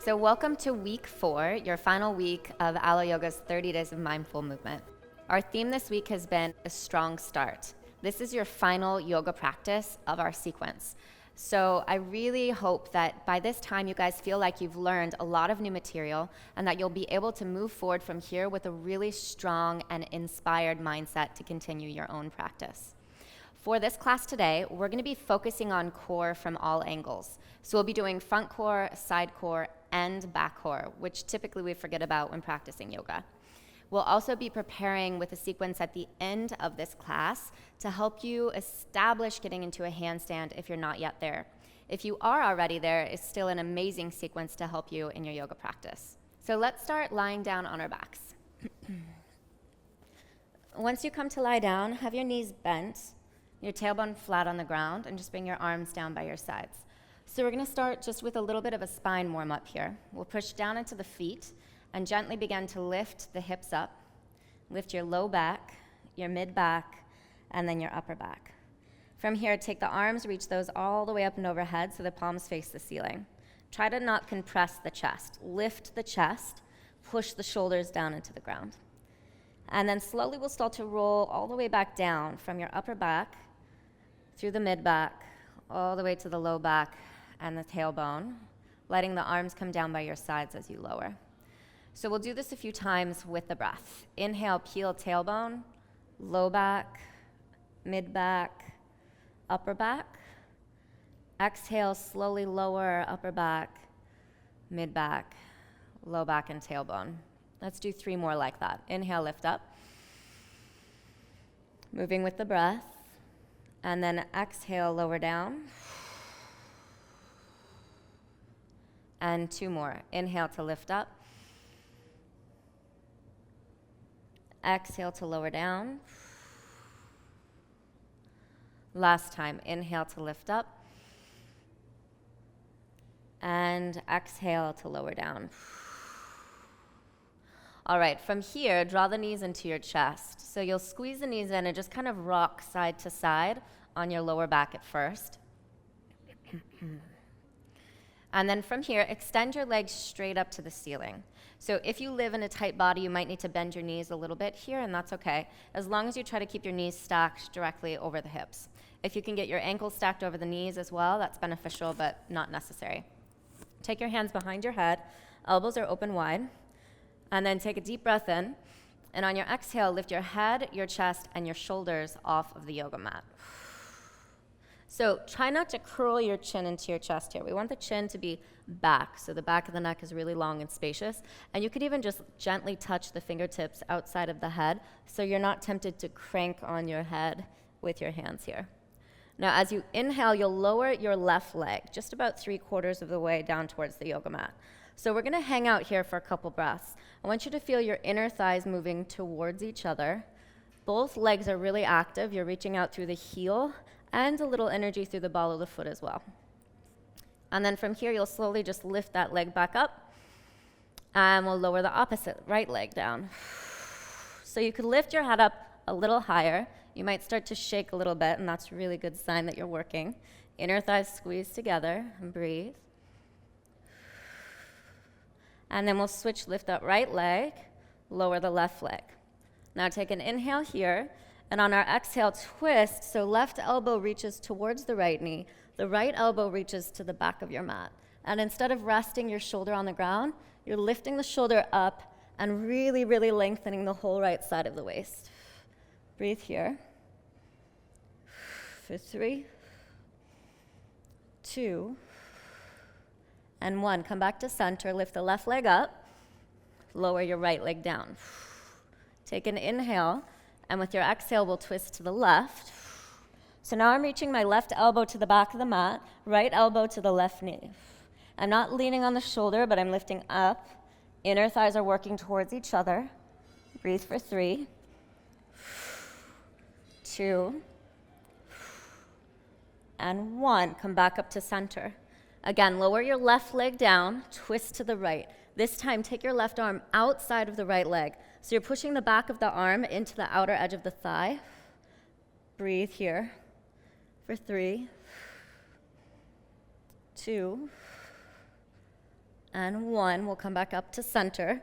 So welcome to week 4, your final week of Alo Yoga's 30 Days of Mindful Movement. Our theme this week has been a strong start. This is your final yoga practice of our sequence. So I really hope that by this time you guys feel like you've learned a lot of new material and that you'll be able to move forward from here with a really strong and inspired mindset to continue your own practice. For this class today, we're going to be focusing on core from all angles. So we'll be doing front core, side core, and back core, which typically we forget about when practicing yoga. We'll also be preparing with a sequence at the end of this class to help you establish getting into a handstand if you're not yet there. If you are already there, it's still an amazing sequence to help you in your yoga practice. So let's start lying down on our backs. Once you come to lie down, have your knees bent, your tailbone flat on the ground, and just bring your arms down by your sides. So we're going to start just with a little bit of a spine warm-up here. We'll push down into the feet and gently begin to lift the hips up. Lift your low back, your mid back, and then your upper back. From here, take the arms, reach those all the way up and overhead so the palms face the ceiling. Try to not compress the chest. Lift the chest, push the shoulders down into the ground. And then slowly we'll start to roll all the way back down from your upper back, through the mid back, all the way to the low back and the tailbone, letting the arms come down by your sides as you lower. So we'll do this a few times with the breath. Inhale, peel tailbone, low back, mid back, upper back. Exhale, slowly lower upper back, mid back, low back, and tailbone. Let's do 3 more like that. Inhale, lift up. Moving with the breath. And then exhale, lower down. And 2 more. Inhale to lift up. Exhale to lower down. Last time. Inhale to lift up. And exhale to lower down. All right, from here, draw the knees into your chest. So you'll squeeze the knees in and just kind of rock side to side on your lower back at first. And then from here, extend your legs straight up to the ceiling. So if you live in a tight body, you might need to bend your knees a little bit here, and that's okay, as long as you try to keep your knees stacked directly over the hips. If you can get your ankles stacked over the knees as well, that's beneficial, but not necessary. Take your hands behind your head, elbows are open wide, and then take a deep breath in, and on your exhale, lift your head, your chest, and your shoulders off of the yoga mat. So try not to curl your chin into your chest here. We want the chin to be back, so the back of the neck is really long and spacious. And you could even just gently touch the fingertips outside of the head so you're not tempted to crank on your head with your hands here. Now, as you inhale, you'll lower your left leg just about 3/4 of the way down towards the yoga mat. So we're going to hang out here for a couple breaths. I want you to feel your inner thighs moving towards each other. Both legs are really active. You're reaching out through the heel and a little energy through the ball of the foot as well. And then from here, you'll slowly just lift that leg back up, and we'll lower the opposite right leg down. So you could lift your head up a little higher. You might start to shake a little bit, and that's a really good sign that you're working. Inner thighs squeeze together, and breathe. And then we'll switch, lift that right leg, lower the left leg. Now take an inhale here, and on our exhale, twist, so left elbow reaches towards the right knee, the right elbow reaches to the back of your mat. And instead of resting your shoulder on the ground, you're lifting the shoulder up and really, really lengthening the whole right side of the waist. Breathe here. For 3, 2, and 1. Come back to center, lift the left leg up, lower your right leg down. Take an inhale, and with your exhale, we'll twist to the left. So now I'm reaching my left elbow to the back of the mat, right elbow to the left knee. I'm not leaning on the shoulder, but I'm lifting up. Inner thighs are working towards each other. Breathe for 3, 2, and 1. Come back up to center. Again, lower your left leg down, twist to the right. This time, take your left arm outside of the right leg. So you're pushing the back of the arm into the outer edge of the thigh. Breathe here for 3, 2, and 1. We'll come back up to center.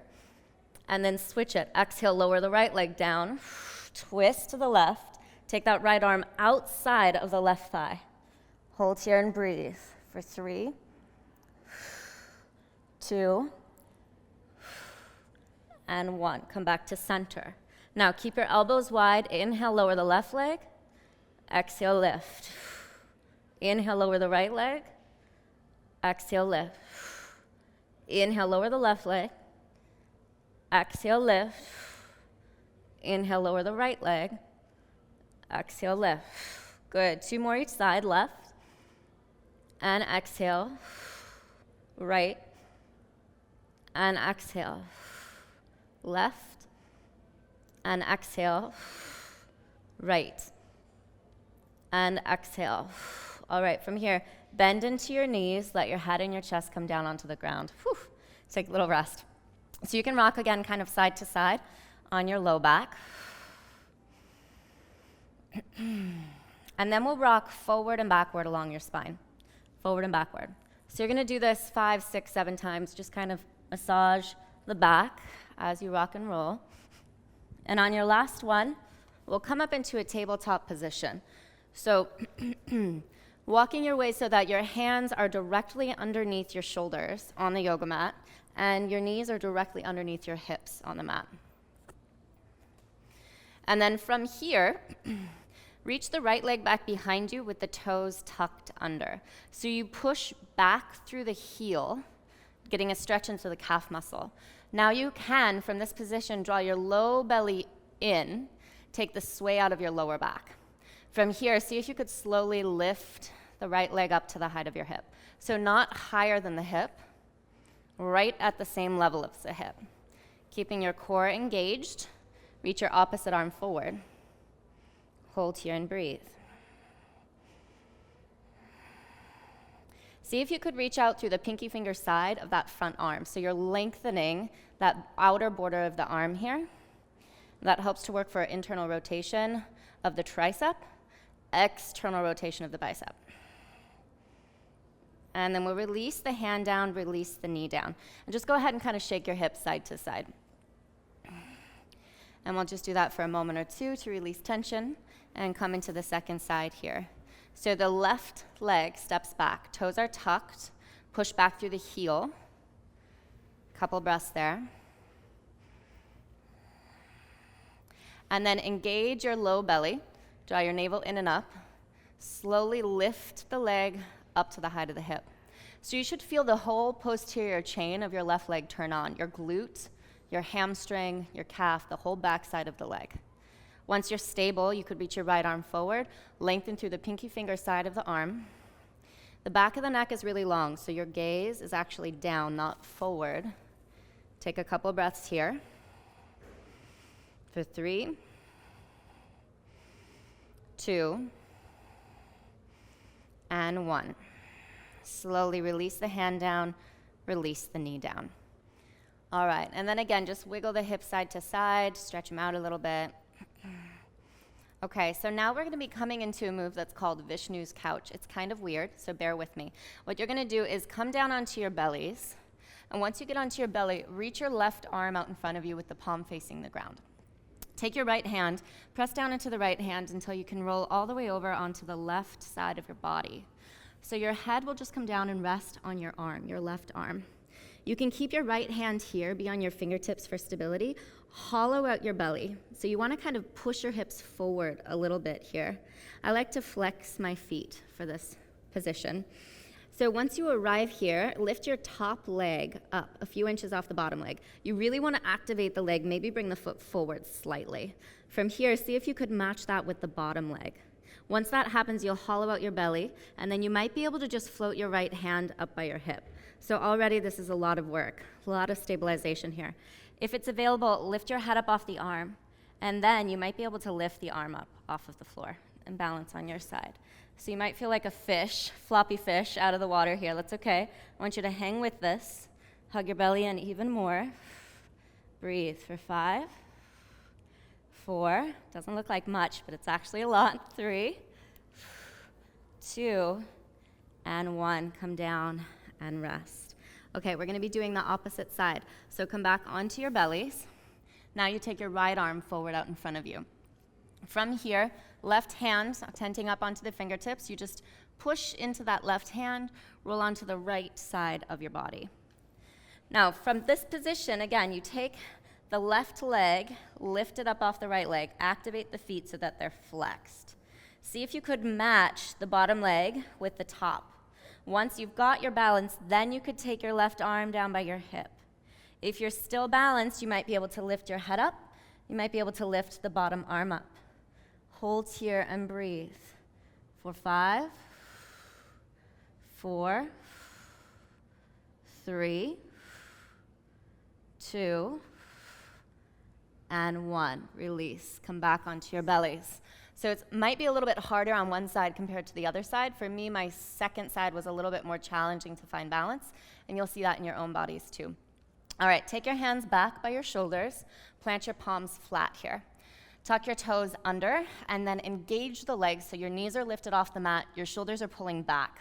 And then switch it. Exhale, lower the right leg down. Twist to the left. Take that right arm outside of the left thigh. Hold here and breathe for 3, 2, and 1. Come back to center. Now keep your elbows wide. Inhale, lower the left leg. Exhale, lift. Inhale, lower the right leg. Exhale, lift. Inhale, lower the left leg. Exhale, lift. Inhale, lower the right leg. Exhale, lift. Good. 2 more each side, left. And exhale, right. And exhale, left. And exhale, right. And exhale. All right, from here, bend into your knees. Let your head and your chest come down onto the ground. Whew. Take a little rest. So you can rock again kind of side to side on your low back. And then we'll rock forward and backward along your spine. Forward and backward. So you're going to do this 5, 6, 7 times. Just kind of massage the back as you rock and roll. And on your last one, we'll come up into a tabletop position. So walking your way so that your hands are directly underneath your shoulders on the yoga mat, and your knees are directly underneath your hips on the mat. And then from here, reach the right leg back behind you with the toes tucked under. So you push back through the heel, getting a stretch into the calf muscle. Now you can, from this position, draw your low belly in, take the sway out of your lower back. From here, see if you could slowly lift the right leg up to the height of your hip. So not higher than the hip, right at the same level as the hip. Keeping your core engaged, reach your opposite arm forward. Hold here and breathe. See if you could reach out through the pinky finger side of that front arm. So you're lengthening that outer border of the arm here. That helps to work for internal rotation of the tricep, external rotation of the bicep. And then we'll release the hand down, release the knee down. And just go ahead and kind of shake your hips side to side. And we'll just do that for a moment or two to release tension and come into the second side here. So the left leg steps back, toes are tucked, push back through the heel. Couple breaths there. And then engage your low belly, draw your navel in and up. Slowly lift the leg up to the height of the hip. So you should feel the whole posterior chain of your left leg turn on, your glute, your hamstring, your calf, the whole back side of the leg. Once you're stable, you could reach your right arm forward, lengthen through the pinky finger side of the arm. The back of the neck is really long, so your gaze is actually down, not forward. Take a couple breaths here. For 3, 2, and 1. Slowly release the hand down, release the knee down. All right, and then again, just wiggle the hips side to side, stretch them out a little bit. Okay, so now we're gonna be coming into a move that's called Vishnu's couch. It's kind of weird, so bear with me. What you're gonna do is come down onto your bellies, and once you get onto your belly, reach your left arm out in front of you with the palm facing the ground. Take your right hand, press down into the right hand until you can roll all the way over onto the left side of your body. So your head will just come down and rest on your arm, your left arm. You can keep your right hand here, be on your fingertips for stability. Hollow out your belly. So you want to kind of push your hips forward a little bit here. I like to flex my feet for this position. So once you arrive here, lift your top leg up a few inches off the bottom leg. You really want to activate the leg, maybe bring the foot forward slightly. From here, see if you could match that with the bottom leg. Once that happens, you'll hollow out your belly, and then you might be able to just float your right hand up by your hip. So already this is a lot of work, a lot of stabilization here. If it's available, lift your head up off the arm, and then you might be able to lift the arm up off of the floor and balance on your side. So you might feel like a fish, floppy fish out of the water here. That's okay. I want you to hang with this. Hug your belly in even more. Breathe for 5, 4, doesn't look like much, but it's actually a lot. 3, 2, and 1. Come down and rest. Okay, we're gonna be doing the opposite side. So come back onto your bellies. Now you take your right arm forward out in front of you. From here, left hand tenting up onto the fingertips, you just push into that left hand, roll onto the right side of your body. Now, from this position, again, you take the left leg, lift it up off the right leg, activate the feet so that they're flexed. See if you could match the bottom leg with the top. Once you've got your balance, then you could take your left arm down by your hip. If you're still balanced, you might be able to lift your head up. You might be able to lift the bottom arm up. Hold here and breathe for 5, 4, 3, 2, and 1. Release. Come back onto your bellies. So it might be a little bit harder on one side compared to the other side. For me, my second side was a little bit more challenging to find balance, and you'll see that in your own bodies too. All right, take your hands back by your shoulders, plant your palms flat here. Tuck your toes under, and then engage the legs so your knees are lifted off the mat, your shoulders are pulling back.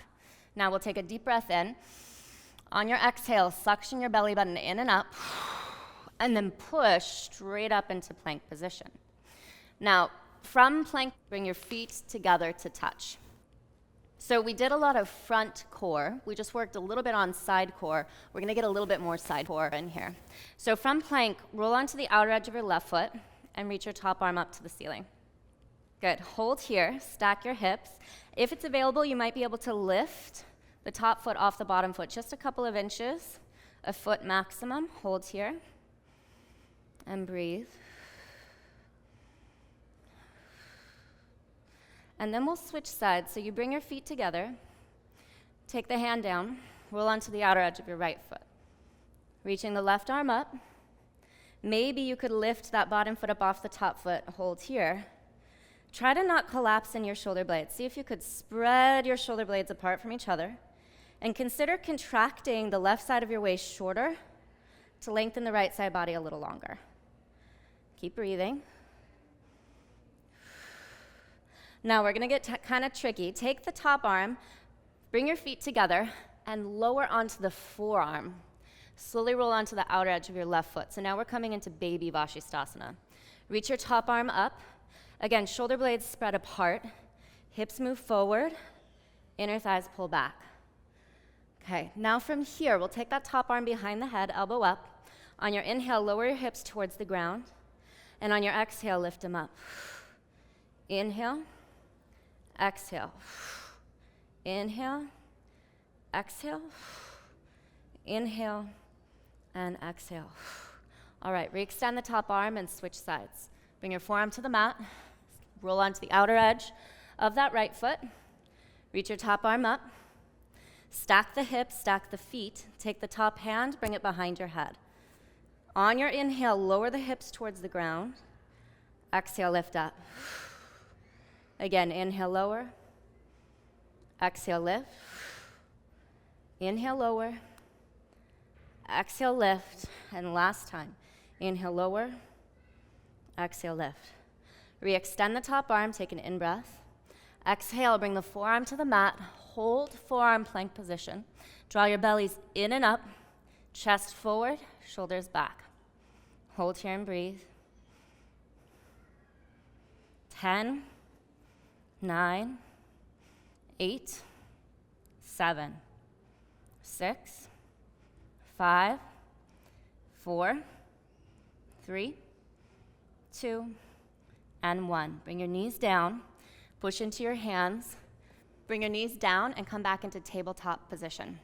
Now we'll take a deep breath in. On your exhale, suction your belly button in and up, and then push straight up into plank position. Now, from plank, bring your feet together to touch. So we did a lot of front core. We just worked a little bit on side core. We're gonna get a little bit more side core in here. So from plank, roll onto the outer edge of your left foot and reach your top arm up to the ceiling. Good, hold here, stack your hips. If it's available, you might be able to lift the top foot off the bottom foot, just a couple of inches, a foot maximum. Hold here and breathe. And then we'll switch sides. So you bring your feet together, take the hand down, roll onto the outer edge of your right foot. Reaching the left arm up. Maybe you could lift that bottom foot up off the top foot, hold here. Try to not collapse in your shoulder blades. See if you could spread your shoulder blades apart from each other. And consider contracting the left side of your waist shorter to lengthen the right side body a little longer. Keep breathing. Now we're gonna get kind of tricky. Take the top arm, bring your feet together, and lower onto the forearm. Slowly roll onto the outer edge of your left foot. So now we're coming into baby Vashisthasana. Reach your top arm up. Again, shoulder blades spread apart. Hips move forward. Inner thighs pull back. Okay, now from here, we'll take that top arm behind the head, elbow up. On your inhale, lower your hips towards the ground. And on your exhale, lift them up. Inhale. Exhale. Inhale. Exhale. Inhale. And exhale. All right, re-extend the top arm and switch sides. Bring your forearm to the mat. Roll onto the outer edge of that right foot. Reach your top arm up. Stack the hips, stack the feet. Take the top hand, bring it behind your head. On your inhale, lower the hips towards the ground. Exhale, lift up. Again, inhale, lower. Exhale, lift. Inhale, lower. Exhale, lift. And last time. Inhale, lower. Exhale, lift. Re-extend the top arm, take an in-breath. Exhale, bring the forearm to the mat. Hold forearm plank position. Draw your bellies in and up. Chest forward, shoulders back. Hold here and breathe. 10, 9, 8, 7, 6, 5, 4, 3, 2, and 1. Bring your knees down, push into your hands, bring your knees down and come back into tabletop position.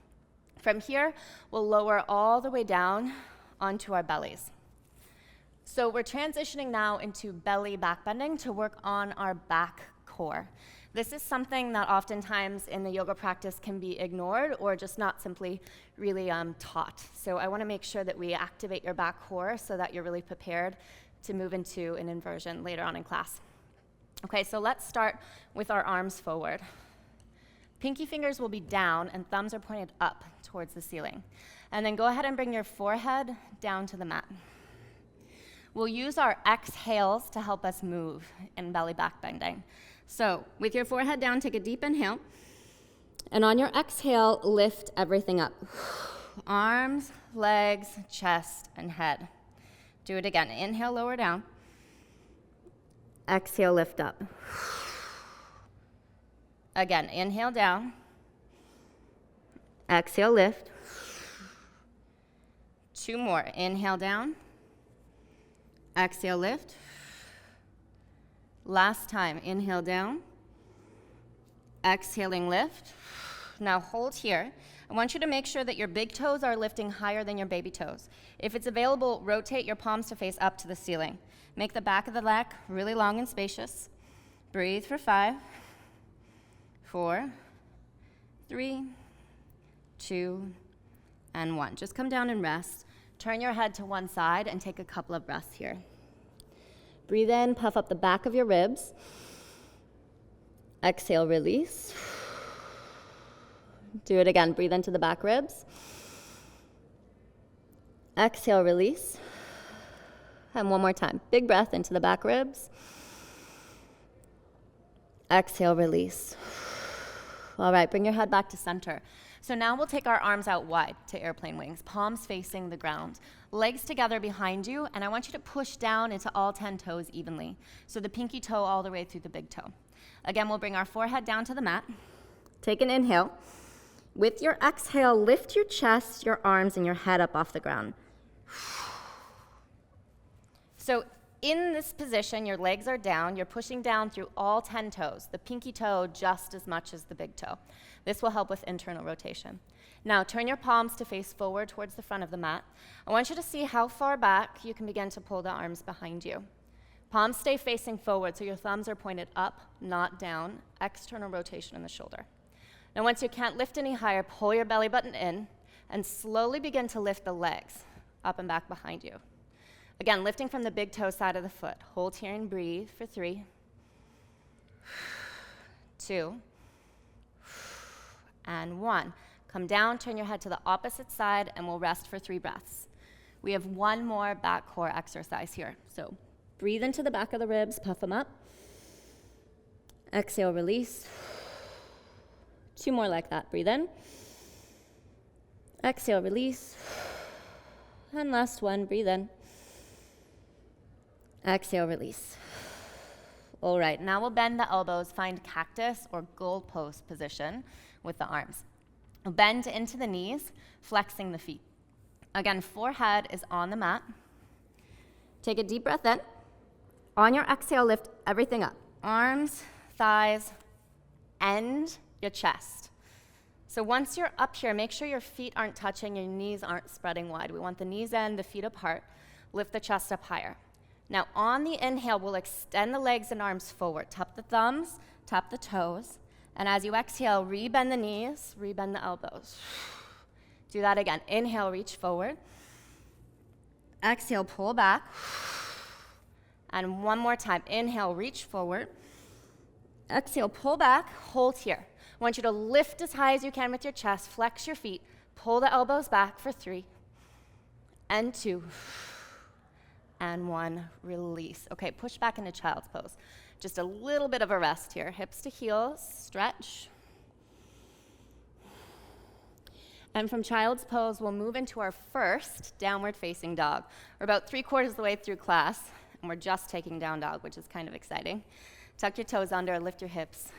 From here, we'll lower all the way down onto our bellies. So we're transitioning now into belly back bending to work on our back core. This is something that oftentimes in the yoga practice can be ignored or just not simply really taught. So I want to make sure that we activate your back core so that you're really prepared to move into an inversion later on in class. Okay, so let's start with our arms forward. Pinky fingers will be down and thumbs are pointed up towards the ceiling. And then go ahead and bring your forehead down to the mat. We'll use our exhales to help us move in belly back bending. So with your forehead down, take a deep inhale. And on your exhale, lift everything up. Arms, legs, chest, and head. Do it again. Inhale, lower down. Exhale, lift up. Again, inhale down. Exhale, lift. 2 more. Inhale down. Exhale, lift. Last time. Inhale down. Exhaling, lift. Now hold here. I want you to make sure that your big toes are lifting higher than your baby toes. If it's available, rotate your palms to face up to the ceiling. Make the back of the leg really long and spacious. Breathe for 5, 4, 3, 2, and 1. Just come down and rest. Turn your head to one side and take a couple of breaths here. Breathe in, puff up the back of your ribs. Exhale, release. Do it again. Breathe into the back ribs. Exhale, release. And one more time. Big breath into the back ribs. Exhale, release. All right, bring your head back to center. So now we'll take our arms out wide to airplane wings, palms facing the ground, legs together behind you, and I want you to push down into all 10 toes evenly. So the pinky toe all the way through the big toe. Again, we'll bring our forehead down to the mat. Take an inhale. With your exhale, lift your chest, your arms, and your head up off the ground. So in this position, your legs are down. You're pushing down through all 10 toes, the pinky toe just as much as the big toe. This will help with internal rotation. Now, turn your palms to face forward towards the front of the mat. I want you to see how far back you can begin to pull the arms behind you. Palms stay facing forward, so your thumbs are pointed up, not down. External rotation in the shoulder. Now, once you can't lift any higher, pull your belly button in and slowly begin to lift the legs up and back behind you. Again, lifting from the big toe side of the foot. Hold here and breathe for 3, 2, and 1. Come down, turn your head to the opposite side, and we'll rest for 3 breaths. We have one more back core exercise here. So breathe into the back of the ribs, puff them up. Exhale, release. 2 more like that. Breathe in. Exhale, release. And last one, breathe in. Exhale, release. All right, now we'll bend the elbows, find cactus or goalpost position with the arms. Bend into the knees, flexing the feet. Again, forehead is on the mat. Take a deep breath in. On your exhale, lift everything up. Arms, thighs, and your chest. So once you're up here, make sure your feet aren't touching, your knees aren't spreading wide. We want the knees and the feet apart. Lift the chest up higher. Now on the inhale, we'll extend the legs and arms forward. Tap the thumbs, tap the toes. And as you exhale, rebend the knees, rebend the elbows. Do that again. Inhale, reach forward. Exhale, pull back. And one more time. Inhale, reach forward. Exhale, pull back, hold here. I want you to lift as high as you can with your chest, flex your feet, pull the elbows back for 3, and 2, and 1, release. Okay, push back into child's pose. Just a little bit of a rest here. Hips to heels, stretch. And from child's pose, we'll move into our first downward facing dog. We're about 3/4 of the way through class, and we're just taking down dog, which is kind of exciting. Tuck your toes under, lift your hips.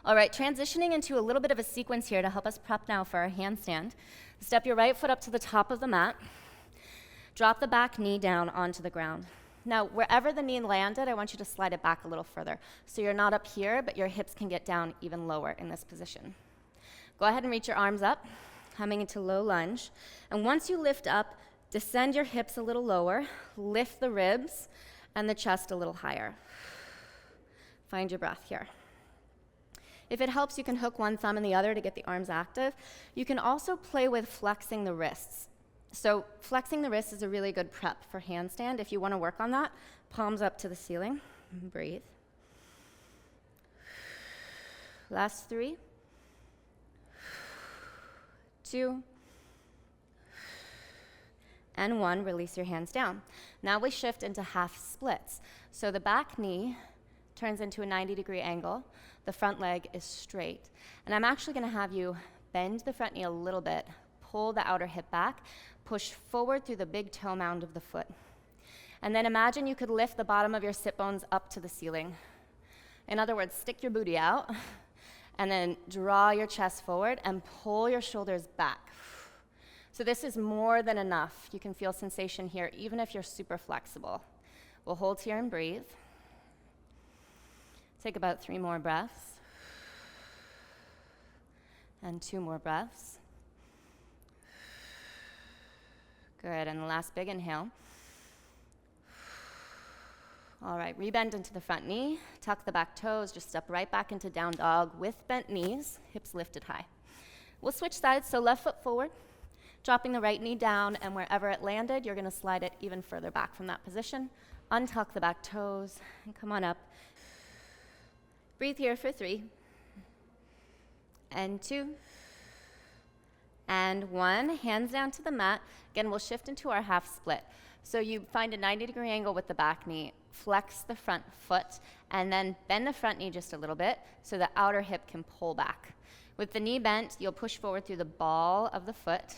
All right, transitioning into a little bit of a sequence here to help us prep now for our handstand. Step your right foot up to the top of the mat. Drop the back knee down onto the ground. Now, wherever the knee landed, I want you to slide it back a little further. So you're not up here, but your hips can get down even lower in this position. Go ahead and reach your arms up, coming into low lunge. And once you lift up, descend your hips a little lower, lift the ribs and the chest a little higher. Find your breath here. If it helps, you can hook one thumb and the other to get the arms active. You can also play with flexing the wrists. So flexing the wrists is a really good prep for handstand. If you want to work on that, palms up to the ceiling. Breathe. Last 3, 2, and 1. Release your hands down. Now we shift into half splits. So the back knee turns into a 90-degree angle. The front leg is straight. And I'm actually going to have you bend the front knee a little bit, pull the outer hip back, push forward through the big toe mound of the foot. And then imagine you could lift the bottom of your sit bones up to the ceiling. In other words, stick your booty out, and then draw your chest forward and pull your shoulders back. So this is more than enough. You can feel sensation here, even if you're super flexible. We'll hold here and breathe. Take about 3 more breaths. And 2 more breaths. Good, and the last big inhale. All right, rebend into the front knee, tuck the back toes, just step right back into down dog with bent knees, hips lifted high. We'll switch sides, so left foot forward, dropping the right knee down, and wherever it landed, you're gonna slide it even further back from that position. Untuck the back toes, and come on up. Breathe here for 3, and 2, and 1. Hands down to the mat. Again, we'll shift into our half split. So you find a 90-degree angle with the back knee, flex the front foot, and then bend the front knee just a little bit so the outer hip can pull back. With the knee bent, you'll push forward through the ball of the foot,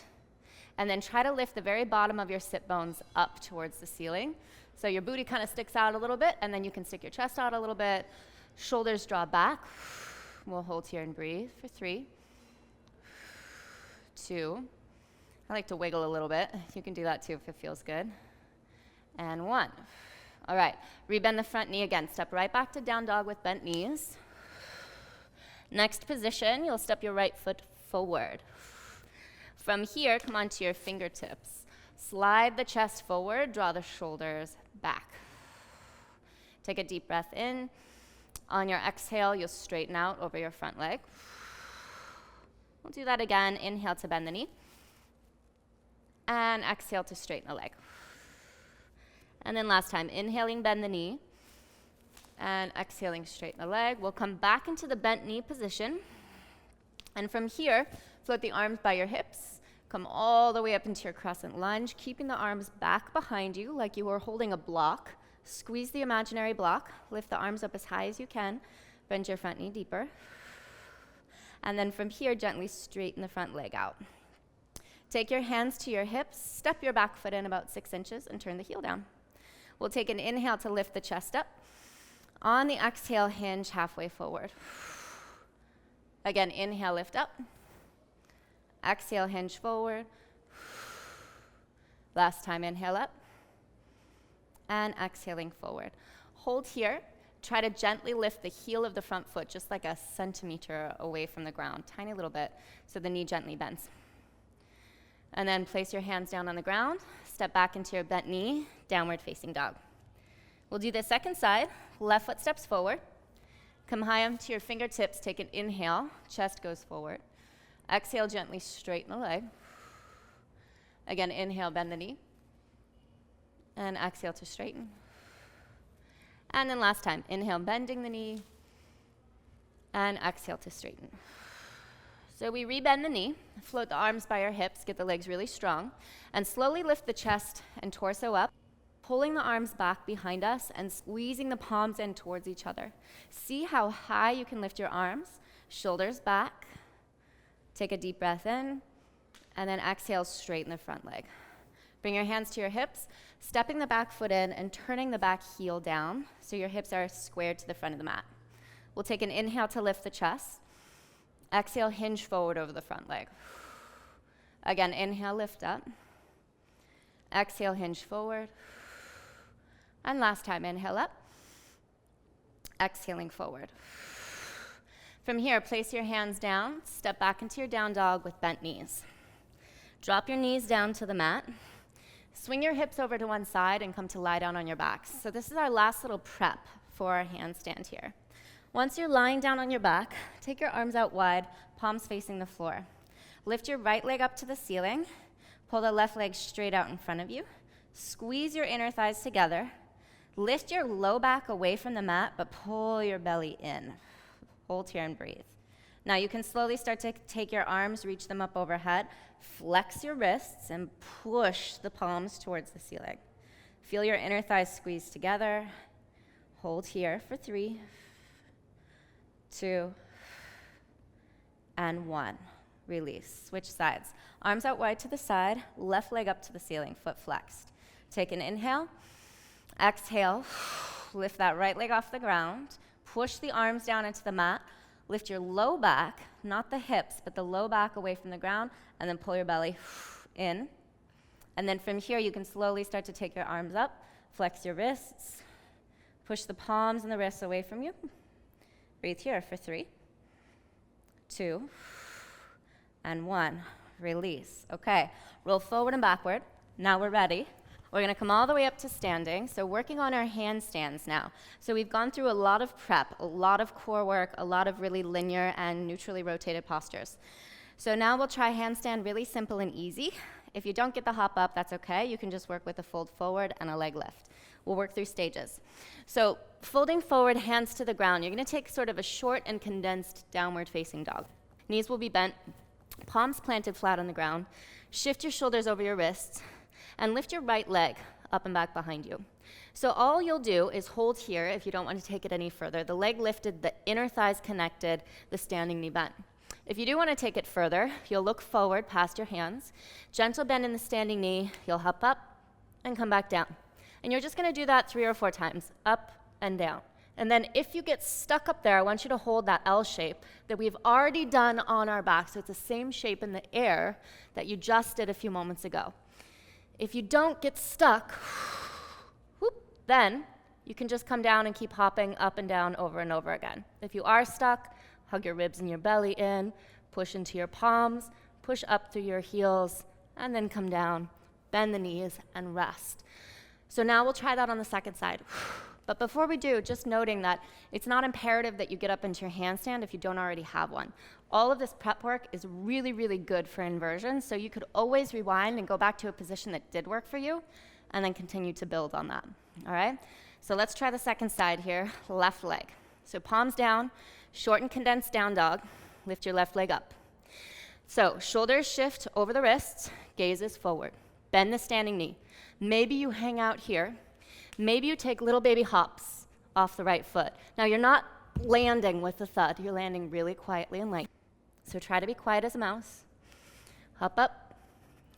and then try to lift the very bottom of your sit bones up towards the ceiling. So your booty kind of sticks out a little bit, and then you can stick your chest out a little bit. Shoulders draw back. We'll hold here and breathe for 3, 2. I like to wiggle a little bit. You can do that too if it feels good. And 1. All right, rebend the front knee again. Step right back to down dog with bent knees. Next position, you'll step your right foot forward. From here, come onto your fingertips. Slide the chest forward, draw the shoulders back. Take a deep breath in. On your exhale, you'll straighten out over your front leg. We'll do that again. Inhale to bend the knee. And exhale to straighten the leg. And then last time, inhaling, bend the knee. And exhaling, straighten the leg. We'll come back into the bent knee position. And from here, float the arms by your hips. Come all the way up into your crescent lunge, keeping the arms back behind you like you were holding a block. Squeeze the imaginary block. Lift the arms up as high as you can. Bend your front knee deeper. And then from here, gently straighten the front leg out. Take your hands to your hips, step your back foot in about 6 inches, and turn the heel down. We'll take an inhale to lift the chest up. On the exhale, hinge halfway forward. Again, inhale, lift up. Exhale, hinge forward. Last time, inhale up. And exhaling forward. Hold here. Try to gently lift the heel of the front foot just like a centimeter away from the ground, tiny little bit, so the knee gently bends. And then place your hands down on the ground, step back into your bent knee, downward facing dog. We'll do the second side. Left foot steps forward. Come high onto your fingertips, take an inhale, chest goes forward. Exhale, gently straighten the leg. Again, inhale, bend the knee. And exhale to straighten. And then last time, inhale, bending the knee. And exhale to straighten. So we rebend the knee, float the arms by our hips, get the legs really strong, and slowly lift the chest and torso up, pulling the arms back behind us and squeezing the palms in towards each other. See how high you can lift your arms, shoulders back. Take a deep breath in, and then exhale, straighten the front leg. Bring your hands to your hips, stepping the back foot in and turning the back heel down so your hips are squared to the front of the mat. We'll take an inhale to lift the chest. Exhale, hinge forward over the front leg. Again, inhale, lift up. Exhale, hinge forward. And last time, inhale up. Exhaling forward. From here, place your hands down, step back into your down dog with bent knees. Drop your knees down to the mat. Swing your hips over to one side and come to lie down on your backs. So this is our last little prep for our handstand here. Once you're lying down on your back, take your arms out wide, palms facing the floor. Lift your right leg up to the ceiling. Pull the left leg straight out in front of you. Squeeze your inner thighs together. Lift your low back away from the mat, but pull your belly in. Hold here and breathe. Now you can slowly start to take your arms, reach them up overhead, flex your wrists, and push the palms towards the ceiling. Feel your inner thighs squeeze together. Hold here for 3, 2, and 1. release. Switch sides. Arms out wide to the side, left leg up to the ceiling, foot flexed. Take an inhale, exhale, lift that right leg off the ground, push the arms down into the mat, lift your low back, not the hips, but the low back away from the ground, and then pull your belly in. And then from here, you can slowly start to take your arms up, flex your wrists, push the palms and the wrists away from you. Breathe here for 3, 2, and 1. Release. Okay, roll forward and backward. Now we're ready. We're gonna come all the way up to standing. So working on our handstands now. So we've gone through a lot of prep, a lot of core work, a lot of really linear and neutrally rotated postures. So now we'll try handstand really simple and easy. If you don't get the hop up, that's okay. You can just work with a fold forward and a leg lift. We'll work through stages. So folding forward, hands to the ground. You're gonna take sort of a short and condensed downward facing dog. Knees will be bent, palms planted flat on the ground. Shift your shoulders over your wrists and lift your right leg up and back behind you. So all you'll do is hold here if you don't want to take it any further. The leg lifted, the inner thighs connected, the standing knee bent. If you do want to take it further, you'll look forward past your hands. Gentle bend in the standing knee. You'll hop up and come back down. And you're just going to do that 3 or 4 times, up and down. And then if you get stuck up there, I want you to hold that L shape that we've already done on our back. So it's the same shape in the air that you just did a few moments ago. If you don't get stuck, whoop, then you can just come down and keep hopping up and down over and over again. If you are stuck, hug your ribs and your belly in, push into your palms, push up through your heels, and then come down, bend the knees, and rest. So now we'll try that on the second side. But before we do, just noting that it's not imperative that you get up into your handstand if you don't already have one. All of this prep work is really, really good for inversion, so you could always rewind and go back to a position that did work for you, and then continue to build on that, all right? So let's try the second side here, left leg. So palms down, short and condensed down dog, lift your left leg up. So shoulders shift over the wrists, gaze is forward. Bend the standing knee. Maybe you hang out here. Maybe you take little baby hops off the right foot. Now you're not landing with a thud, you're landing really quietly and light. So try to be quiet as a mouse. Hop up,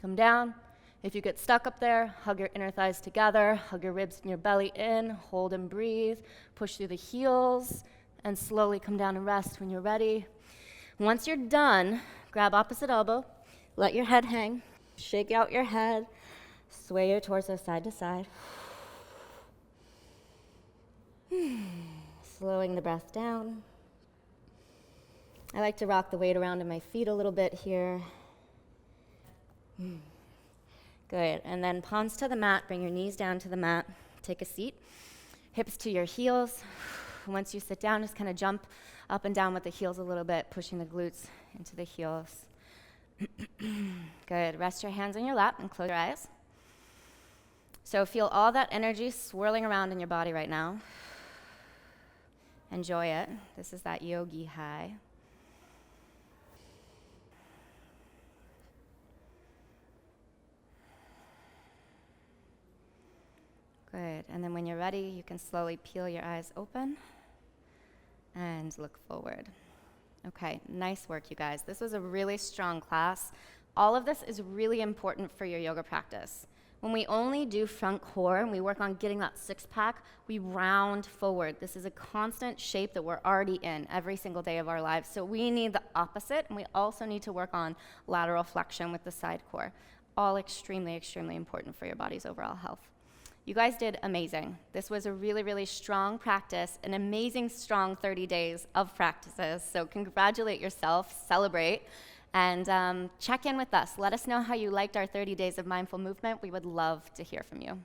come down. If you get stuck up there, hug your inner thighs together, hug your ribs and your belly in, hold and breathe, push through the heels, and slowly come down and rest when you're ready. Once you're done, grab opposite elbow, let your head hang, shake out your head, sway your torso side to side. Slowing the breath down. I like to rock the weight around in my feet a little bit here. Good, and then palms to the mat, bring your knees down to the mat, take a seat, hips to your heels. Once you sit down, just kind of jump up and down with the heels a little bit, pushing the glutes into the heels. Good, rest your hands on your lap and close your eyes. So feel all that energy swirling around in your body right now. Enjoy it. This is that yogi high. Good, and then when you're ready, you can slowly peel your eyes open and look forward. Okay, nice work, you guys. This was a really strong class. All of this is really important for your yoga practice. When we only do front core and we work on getting that six-pack, we round forward. This is a constant shape that we're already in every single day of our lives. So we need the opposite, and we also need to work on lateral flexion with the side core. All extremely, extremely important for your body's overall health. You guys did amazing. This was a really, really strong practice, an amazing, strong 30 days of practices. So congratulate yourself, celebrate, and check in with us. Let us know how you liked our 30 days of mindful movement. We would love to hear from you.